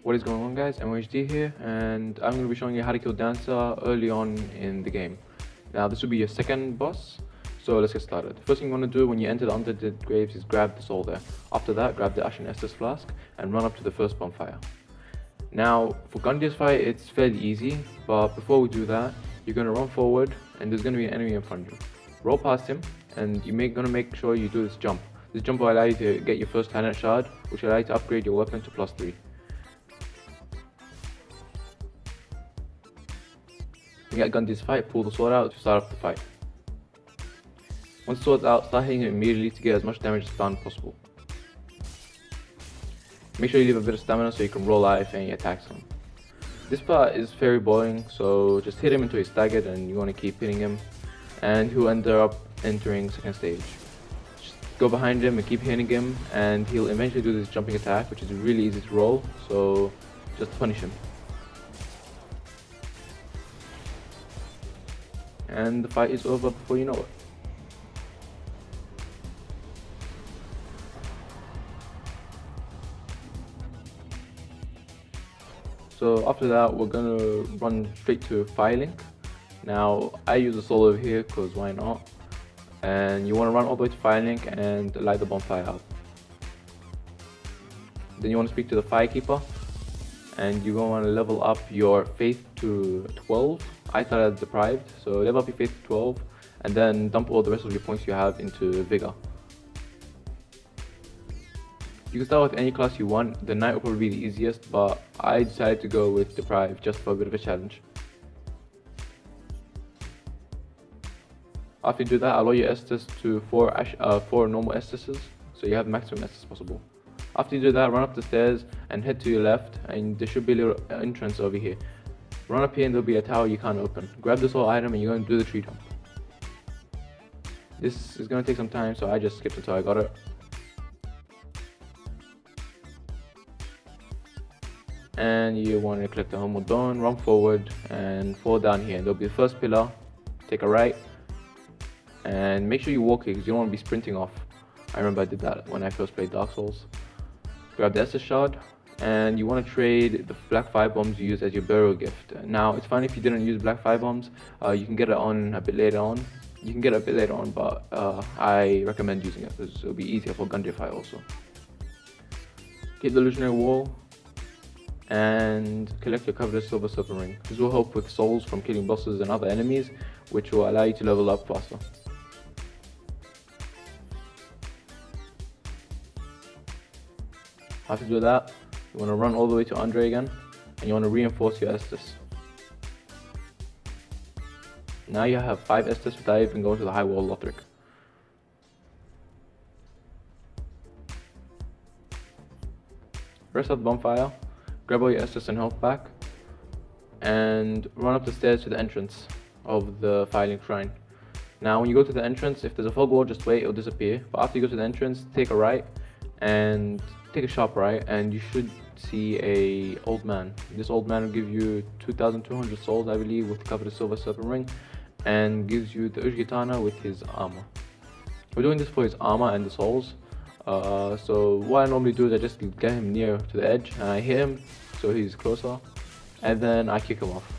What is going on, guys? MHD here, and I'm going to be showing you how to kill Dancer early on in the game. Now this will be your second boss, so let's get started. First thing you want to do when you enter the Undead graves is grab the soul there. After that, grab the Ashen Estus flask and run up to the first bonfire. Now for Gundy's fight, it's fairly easy, but before we do that, you're going to run forward and there's going to be an enemy in front of you. Roll past him and you're going to make sure you do this jump. This jump will allow you to get your first talent shard, which will allow you to upgrade your weapon to +3. You get Gundy's fight, pull the sword out to start off the fight. Once the sword's out, start hitting it immediately to get as much damage as possible. Make sure you leave a bit of stamina so you can roll out if any attacks him. This part is very boring, so just hit him until he's staggered and you want to keep hitting him, and he'll end up entering second stage. Just go behind him and keep hitting him, and he'll eventually do this jumping attack, which is really easy to roll, so just punish him. And the fight is over before you know it. So after that, we're gonna run straight to Firelink. Now I use a soul over here because why not? And you want to run all the way to Firelink and light the bonfire up. Then you want to speak to the Firekeeper, and you're going to want to level up your faith to 12. I started at deprived, so level up your faith to 12 and then dump all the rest of your points you have into vigor. You can start with any class you want. The knight will probably be the easiest, but I decided to go with deprived just for a bit of a challenge. After you do that, allow your Estus to 4 normal Estuses, so you have maximum Estus possible. After you do that, run up the stairs and head to your left, and there should be a little entrance over here. Run up here and there'll be a tower you can't open. Grab this whole item and you're going to do the tree jump. This is going to take some time, so I just skipped until I got it. And you want to collect the Homeward Bone, run forward and fall down here. There'll be the first pillar, take a right, and make sure you walk here because you don't want to be sprinting off. I remember I did that when I first played Dark Souls. Grab the Estus shard, and you want to trade the black fire bombs you use as your burial gift. Now it's fine if you didn't use black fire bombs, you can get it on a bit later on. You can get it a bit later on, but I recommend using it because it'll be easier for Gundy fight also. Keep the illusionary wall and collect your coveted silver serpent ring. This will help with souls from killing bosses and other enemies, which will allow you to level up faster. After you do that, you want to run all the way to Andre again, and you want to reinforce your Estus. Now you have 5 Estus without even going to the high wall Lothric. Rest at the bonfire, grab all your Estus and health back, and run up the stairs to the entrance of the Firelink Shrine. Now when you go to the entrance, if there's a fog wall, just wait, it'll disappear. But after you go to the entrance, take a right, and take a sharp right, and you should see a old man. This old man will give you 2,200 souls, I believe, with the coveted silver serpent ring, and gives you the Ushgitana with his armor. We're doing this for his armor and the souls. So what I normally do is I just get him near to the edge and I hit him so he's closer, and then I kick him off.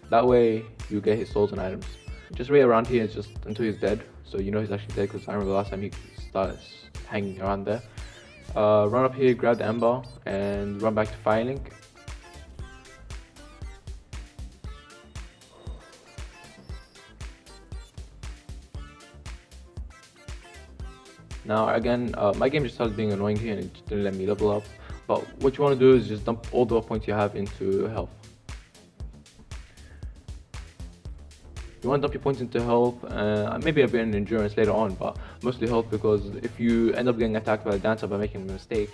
That way you get his souls and items. Just wait around here just until he's dead, so you know he's actually dead, because I remember last time he started hanging around there. Run up here, grab the ember, and run back to Firelink. Now again, my game just started being annoying here and it didn't let me level up. But what you want to do is just dump all the points you have into health. You want to dump your points into health, maybe a bit in endurance later on, but mostly health, because if you end up getting attacked by a dancer by making a mistake.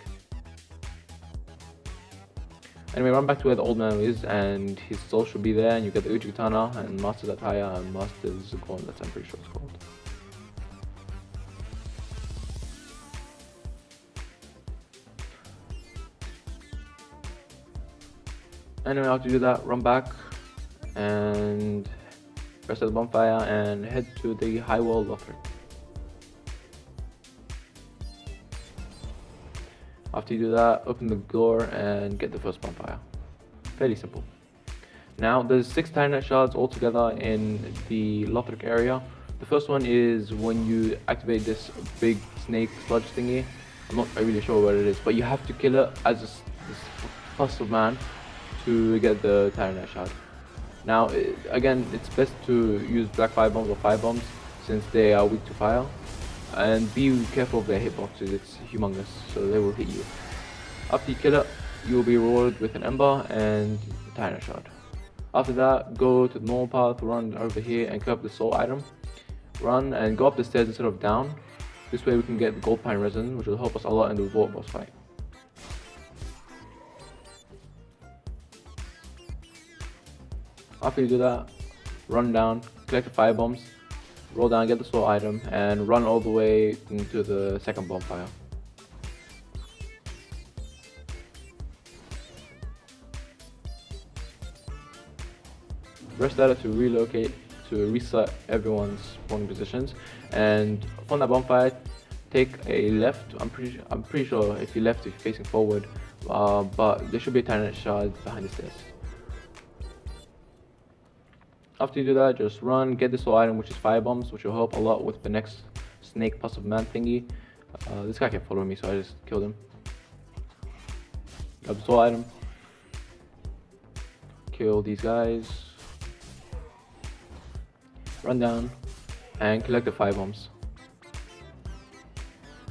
Anyway, run back to where the old man is, and his soul should be there, and you get the Uchigatana and Master's Attire and Master's Gauntlet, I'm pretty sure it's called. Anyway, after you do that, run back and rest at the bonfire and head to the high wall Lothric. After you do that, open the door and get the first bonfire. Fairly simple. Now there's 6 Tyranite shards altogether in the Lothric area. The first one is when you activate this big snake sludge thingy. I'm not really sure what it is, but you have to kill it as this fuss of man to get the Tyranite shard. Now again, it's best to use black fire bombs or fire bombs since they are weak to fire. And be careful of their hitboxes, it's humongous, so they will hit you. After you kill it, you will be rewarded with an ember and a Tyranite shard. After that, go to the normal path, run over here and collect the soul item. Run and go up the stairs instead of down. This way we can get the gold pine resin, which will help us a lot in the vault boss fight. After you do that, run down, collect the fire bombs, roll down, get the soul item, and run all the way into the second bonfire. Press that to relocate, to reset everyone's spawning positions, and from that bonfire, take a left. I'm pretty sure if you left, if you're facing forward, but there should be a Tyranite shard behind the stairs. After you do that, just run, get this soul item, which is fire bombs, which will help a lot with the next snake plus of man thingy. This guy kept following me, so I just killed him. Grab the soul item, kill these guys, run down, and collect the fire bombs.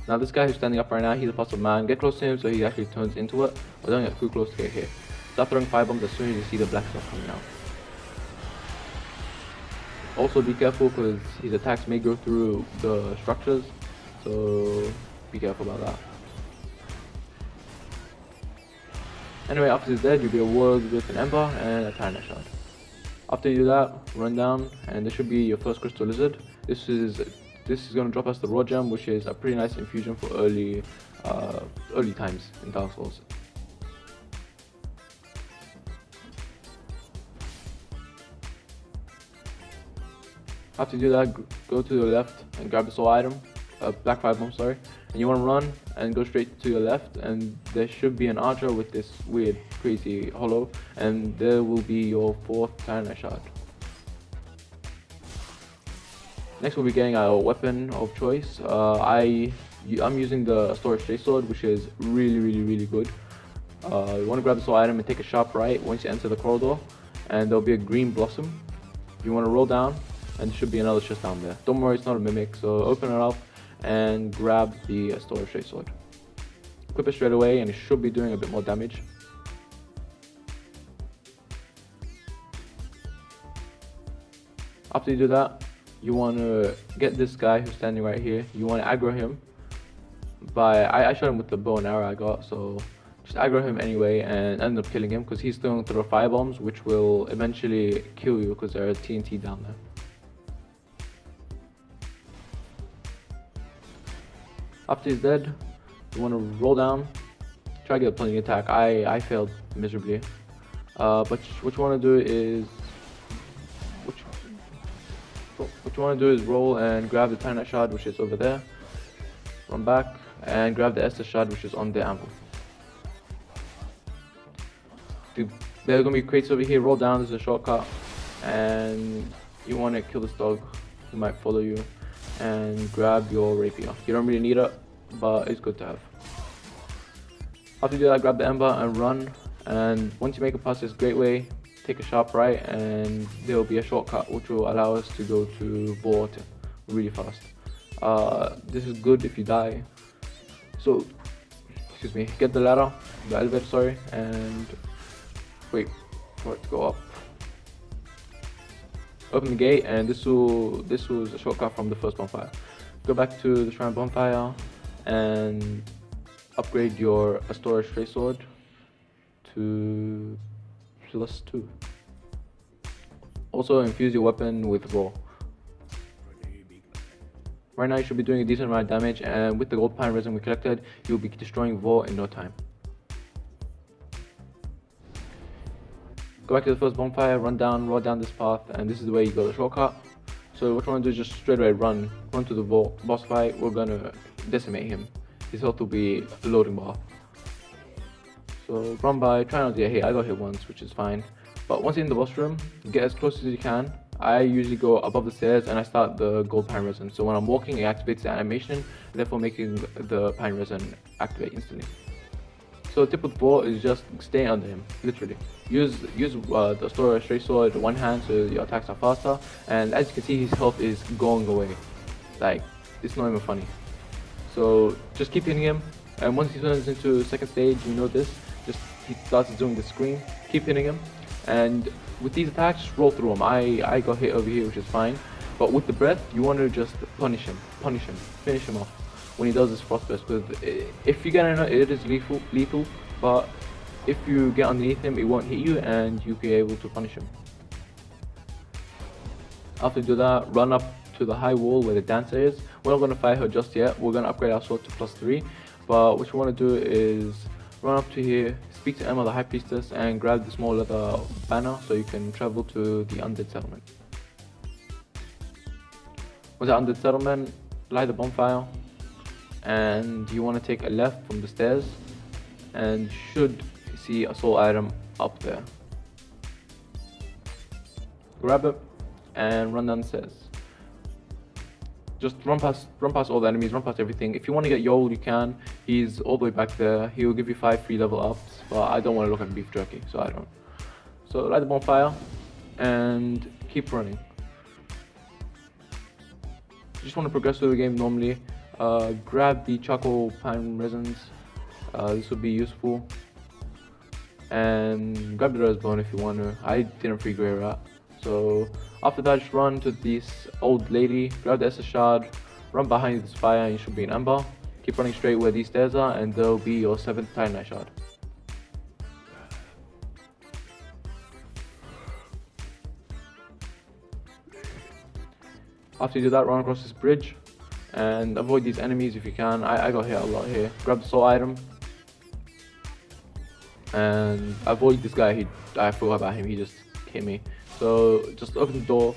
Now this guy who's standing up right now, he's a plus of man. Get close to him so he actually turns into it, but don't get too close to get hit. Start throwing fire bombs as soon as you see the black stuff coming out. Also be careful because his attacks may go through the structures, so be careful about that. Anyway, after he's dead, you'll be rewarded with an ember and a Tyranite shard. After you do that, run down and this should be your first crystal lizard. This is going to drop us the raw gem, which is a pretty nice infusion for early times in Dark Souls. After you do that, go to the left and grab the soul item, black fire bomb, sorry, and you want to run and go straight to your left, and there should be an archer with this weird, crazy hollow, and there will be your 4th Tyranite shard. Next we'll be getting our weapon of choice. I'm using the storage straight sword, which is really good. You want to grab the soul item and take a sharp right once you enter the corridor, and there'll be a green blossom. You want to roll down, and there should be another chest down there. Don't worry, it's not a mimic, so open it up and grab the storage straight sword. Equip it straight away and it should be doing a bit more damage. After you do that, you want to get this guy who's standing right here. You want to aggro him by, I shot him with the bow and arrow I got, so just aggro him anyway and end up killing him because he's throwing through fire bombs, which will eventually kill you because there are TNT down there. After he's dead, you want to roll down, try to get a plunging attack. I failed miserably, but what you want to do is roll and grab the Tyranite shard, which is over there. Run back and grab the Estus shard, which is on the anvil. There are gonna be crates over here. Roll down. There's a shortcut, and you want to kill this dog who might follow you. And grab your rapier. You don't really need it, but it's good to have. After you do that, grab the ember and run. And once you make it past this gateway, take a sharp right, and there will be a shortcut which will allow us to go to vault really fast. This is good if you die. So, excuse me, get the ladder, the elevator, sorry, and wait for it to go up. Open the gate, and this was a shortcut from the first bonfire. Go back to the shrine bonfire and upgrade your storage straight sword to +2. Also infuse your weapon with raw. Right now you should be doing a decent amount of damage, and with the gold pine resin we collected, you'll be destroying vault in no time. Go back to the first bonfire, roll down this path, and this is the way you go the shortcut. So what you want to do is just straight away run to the vault boss fight. We're gonna decimate him. His health will be a loading bar. So run by, try not to get hit. I got hit once, which is fine. But once you're in the boss room, get as close as you can. I usually go above the stairs and I start the gold pine resin. So when I'm walking, it activates the animation, therefore making the pine resin activate instantly. So the tip with ball is just stay under him, literally. Use the straight sword one hand so your attacks are faster. And as you can see, his health is going away. Like, it's not even funny. So just keep hitting him. And once he turns into second stage, you know this. Just he starts doing the scream. Keep hitting him. And with these attacks, just roll through him. I got hit over here, which is fine. But with the breath, you want to just punish him, finish him off when he does his frost burst. Because if you get in it is lethal. But if you get underneath him, it won't hit you, and you'll be able to punish him. After you do that, run up to the high wall where the dancer is. We're not going to fight her just yet. We're going to upgrade our sword to +3. But what you want to do is run up to here, speak to Emma, the High Priestess, and grab the small leather banner so you can travel to the Undead Settlement. With the Undead Settlement, light the bonfire, and you want to take a left from the stairs, and you should see a soul item up there. Grab it and run down the stairs. Just run past all the enemies, run past everything. If you want to get Yol, you can. He's all the way back there. He will give you 5 free level ups, but I don't want to look at beef jerky, so I don't. So light the bonfire and keep running. You just want to progress through the game normally. Grab the charcoal pine resins. This would be useful. And grab the rose bone if you want to. I didn't free grey rat. So after that, just run to this old lady, grab the Estus shard, run behind this fire and you should be in amber. Keep running straight where these stairs are and there will be your 7th Titanite shard. After you do that, run across this bridge and avoid these enemies if you can. I got hit a lot here. Grab the soul item and avoid this guy. I forgot about him, he just hit me. So just open the door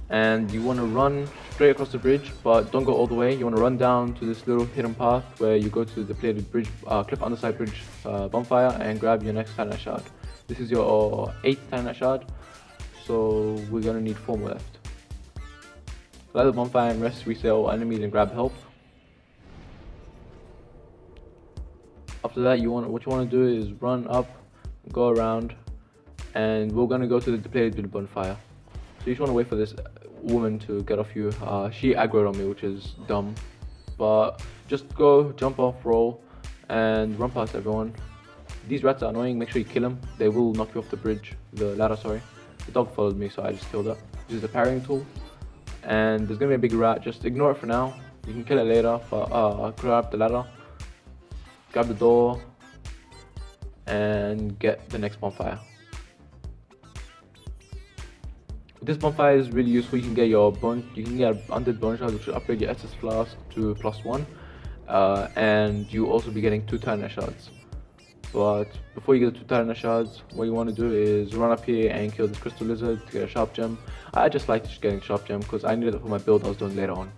and you want to run straight across the bridge, but don't go all the way. You want to run down to this little hidden path where you go to the plated bridge, cliff underside bridge bonfire and grab your next Titanite shard. This is your 8th Titanite shard, so we're going to need 4 more left. Light the bonfire and rest, reset all enemies and grab health. After that, what you want to do is run up, go around, and we're going to go to the depleted bonfire. So you just want to wait for this woman to get off you. She aggroed on me, which is dumb, but just go, jump off, roll, and run past everyone. These rats are annoying, make sure you kill them. They will knock you off the bridge, the ladder, sorry. The dog followed me, so I just killed it. This is the parrying tool, and there's going to be a big rat. Just ignore it for now. You can kill it later, but grab the ladder, grab the door, and get the next bonfire. This bonfire is really useful. You can get undead bone shards, which will upgrade your Estus flask to +1, and you also be getting 2 Titanite shards. But before you get the 2 Titanite shards, what you want to do is run up here and kill this crystal lizard to get a sharp gem. I just like just getting sharp gem because I needed it for my build I was doing later on.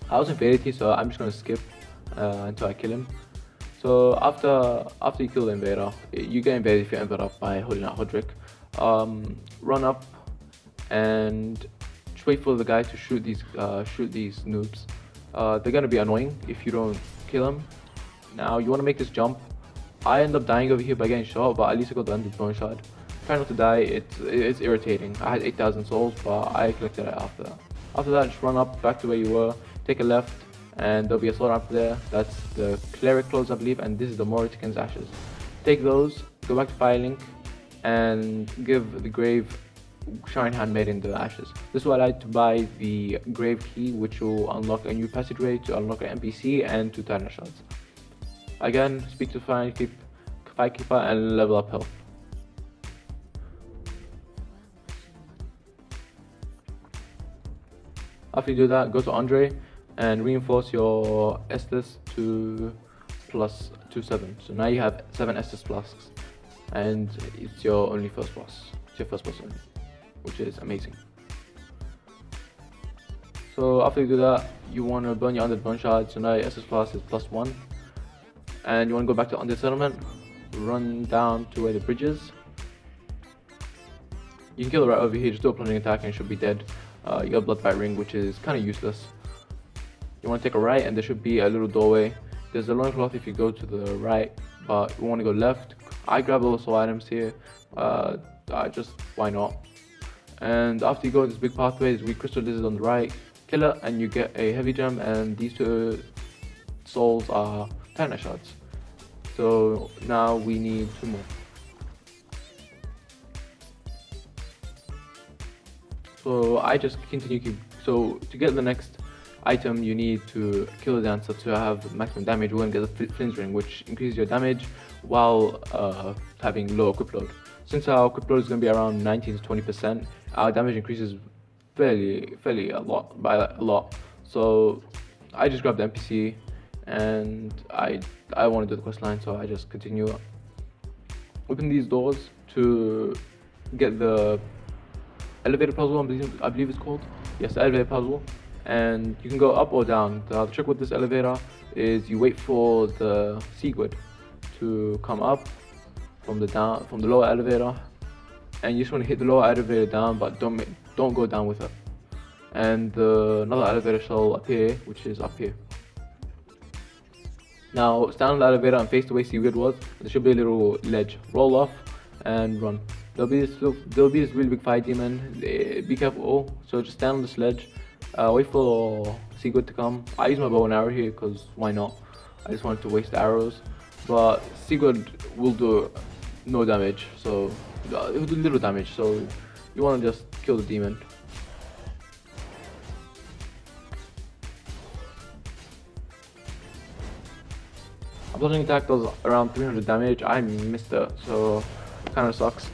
I was in Invader, so I'm just going to skip until I kill him. So after you kill the invader, you get invaded if you're entered up by holding out Lothric. Run up and just wait for the guy to shoot these noobs. They're gonna be annoying if you don't kill them. Now you want to make this jump. I end up dying over here by getting shot, but at least I got the Undead Bone Shard. Try not to die. It's irritating. I had 8,000 souls, but I collected it after that. After that, just run up back to where you were. Take a left, and there'll be a sword up there. That's the cleric clothes, I believe, and this is the Moritican's ashes. Take those. Go back to Firelink and give the grave shrine handmaiden the ashes. This is what I like to buy the grave key, which will unlock a new passageway to unlock an NPC and 2 Titanite shards. Again, speak to Firekeeper and level up health. After you do that, go to Andre and reinforce your Estus to +27. So now you have 7 Estus flasks. And it's your only first boss. It's your first boss only, which is amazing. So after you do that, you want to burn your Undead Bone Shard. So now your Estus flask is +1. and you want to go back to Undead Settlement, run down to where the bridge is. You can kill it right over here, just do a plunging attack and it should be dead. You got Blood Fight Ring, which is kind of useless. You want to take a right and there should be a little doorway. There's a loincloth if you go to the right, but you want to go left. I grab all the soul items here, why not? And after you go this big pathway, there's weak crystal lizard on the right. Kill it and you get a heavy gem, and these two souls are Titanite shards. So now we need 2 more. So I just continue so to get the next item you need to kill the dancer to have maximum damage. We're going to get the Flint Ring, which increases your damage while having low equip load. Since our equip load is going to be around 19 to 20%, our damage increases fairly by a lot. So I just grabbed the NPC and I want to do the quest line, so I just continue. Open these doors to get the elevator puzzle, I believe it's called. Yes, the elevator puzzle. And you can go up or down. The trick with this elevator is you wait for the Seagrid to come up from the lower elevator, and you just want to hit the lower elevator down, but don't go down with it. And another elevator shall appear, which is up here. Now stand on the elevator and face the way Seagrid was. There should be a little ledge. Roll off and run. There'll be this really big fire demon. Be careful. So just stand on this ledge. Wait for Seagrid to come. I use my bow and arrow here because why not? I just wanted to waste arrows. But Seagrid will do no damage, so it will do little damage. So you want to just kill the demon. A bludgeoning attack does around 300 damage. I missed it, so it kind of sucks.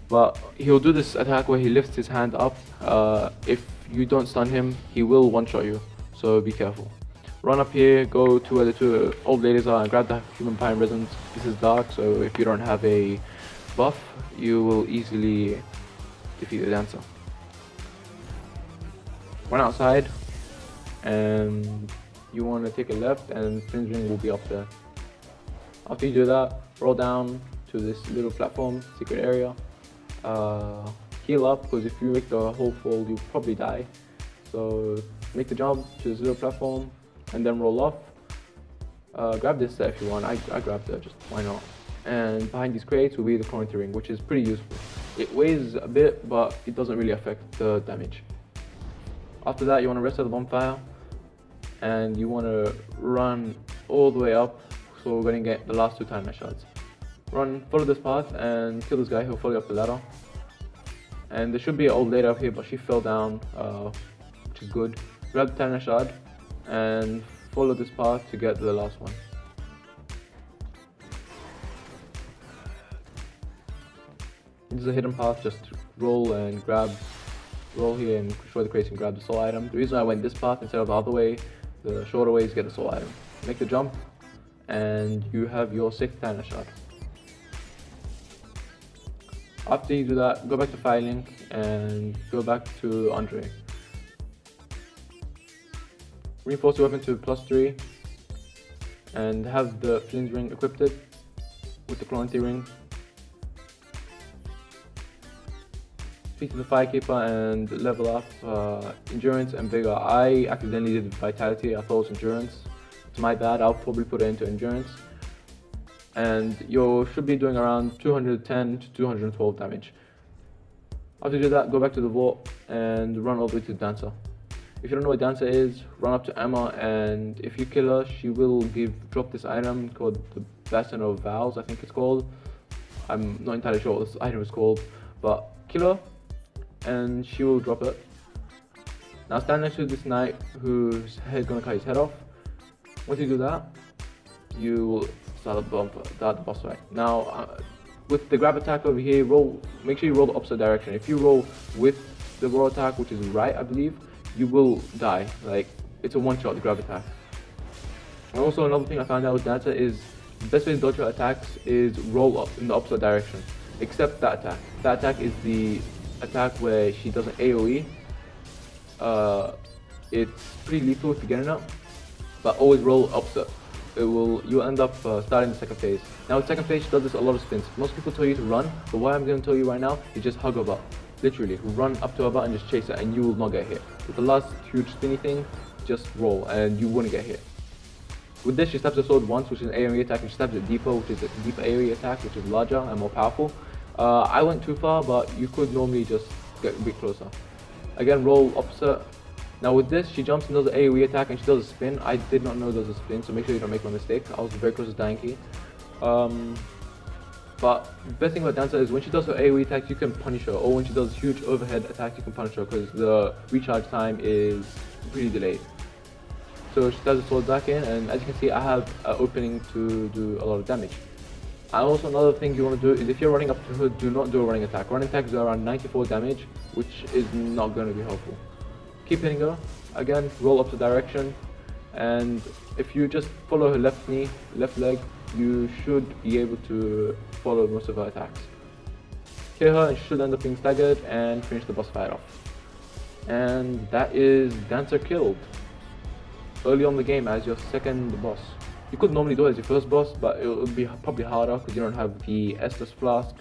But he'll do this attack where he lifts his hand up. If you don't stun him, he will one-shot you, so be careful. Run up here, go to where the 2 old ladies are and grab the human pine resins. This is dark, so if you don't have a buff, you will easily defeat the dancer. Run outside, and you want to take a left, and Flint Ring will be up there. After you do that, roll down to this little platform, secret area. Heal up, because if you make the whole fall, you'll probably die. So make the jump to this little platform and then roll off. Grab this set if you want. I grabbed it, just why not? And behind these crates will be the Chronoty Ring, which is pretty useful. It weighs a bit, but it doesn't really affect the damage. After that, you want to rest at the bonfire, and you want to run all the way up, so we're going to get the last 2 Titanite shards. Run, follow this path, and kill this guy. He'll follow you up the ladder. And there should be an old lady up here, but she fell down, which is good. Grab the Titanite shard, and follow this path to get to the last one. This is a hidden path, just roll and grab, roll here and destroy the crates and grab the soul item. The reason I went this path instead of the other way, the shorter way, is to get the soul item. Make the jump, and you have your 6th Titanite shard. After you do that, go back to Firelink and go back to Andre. Reinforce your weapon to +3 and have the Flint Ring equipped with the Chronoty Ring. Speak to the Firekeeper and level up Endurance and Vigor. I accidentally did Vitality, I thought it was Endurance. It's my bad, I'll probably put it into Endurance. And you should be doing around 210 to 212 damage. After you do that, go back to the vault and run all the way to the dancer. If you don't know what dancer is, run up to Emma, and if you kill her, she will drop this item called the Bastion of Vows, I think it's called. I'm not entirely sure what this item is called, but kill her and she will drop it. Now stand next to this knight whose head is going to cut his head off. Once you do that, you will start the boss fight. Now, with the grab attack over here, make sure you roll the opposite direction. If you roll with the raw attack, which is right, I believe, you will die. Like, it's a one-shot, the grab attack. And also another thing I found out with Dancer is the best way to dodge her attacks is roll up in the opposite direction. Except that attack. That attack is the attack where she does an AoE. It's pretty lethal if you're getting up, but always roll opposite. you'll end up starting the second phase. Now with second phase, she does this a lot of spins. Most people tell you to run, but what I'm going to tell you right now is just hug her butt. Literally, run up to her butt and just chase her, and you will not get hit. With the last huge spinny thing, just roll and you wouldn't get hit. With this, she stabs the sword once, which is an AoE attack, and she stabs it deeper, which is a deeper AoE attack, which is larger and more powerful. I went too far, but you could normally just get a bit closer. Again, roll opposite. Now with this, she jumps and does an AoE attack and she does a spin. I did not know there was a spin, so make sure you don't make my mistake. I was very close to dying key. But the best thing about Dancer is when she does her AoE attacks, you can punish her, or when she does huge overhead attacks, you can punish her because the recharge time is pretty delayed. So she stabs the sword back in, and as you can see, I have an opening to do a lot of damage. And also another thing you want to do is if you're running up to her, do not do a running attack. Running attacks are around 94 damage, which is not going to be helpful. Keep hitting her. Again, roll up the direction, and if you just follow her left knee, left leg, you should be able to follow most of her attacks. Kill her and she should end up being staggered and finish the boss fight off. And that is Dancer killed early on the game as your second boss. You could normally do it as your first boss, but it would be probably harder because you don't have the Estus Flask,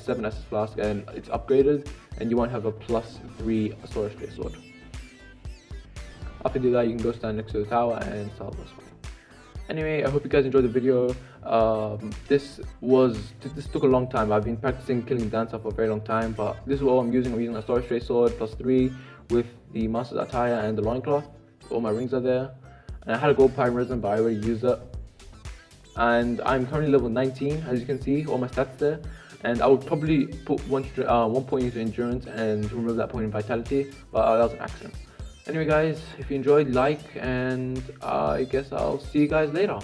7 Estus Flask, and it's upgraded, and you won't have a +3 Storage Straight Sword. After you do that, you can go stand next to the tower and start the boss fight. Anyway, I hope you guys enjoyed the video. This took a long time. I've been practicing killing Dancer for a very long time, but this is what I'm using. I'm using a Storage Straight Sword +3 with the Master's Attire and the Loincloth. All my rings are there. And I had a gold Pyromism, but I already used it. And I'm currently level 19, as you can see, all my stats there. And I would probably put one point into Endurance and remove that point in Vitality, but that was an accident. Anyway guys, if you enjoyed, like, and I guess I'll see you guys later.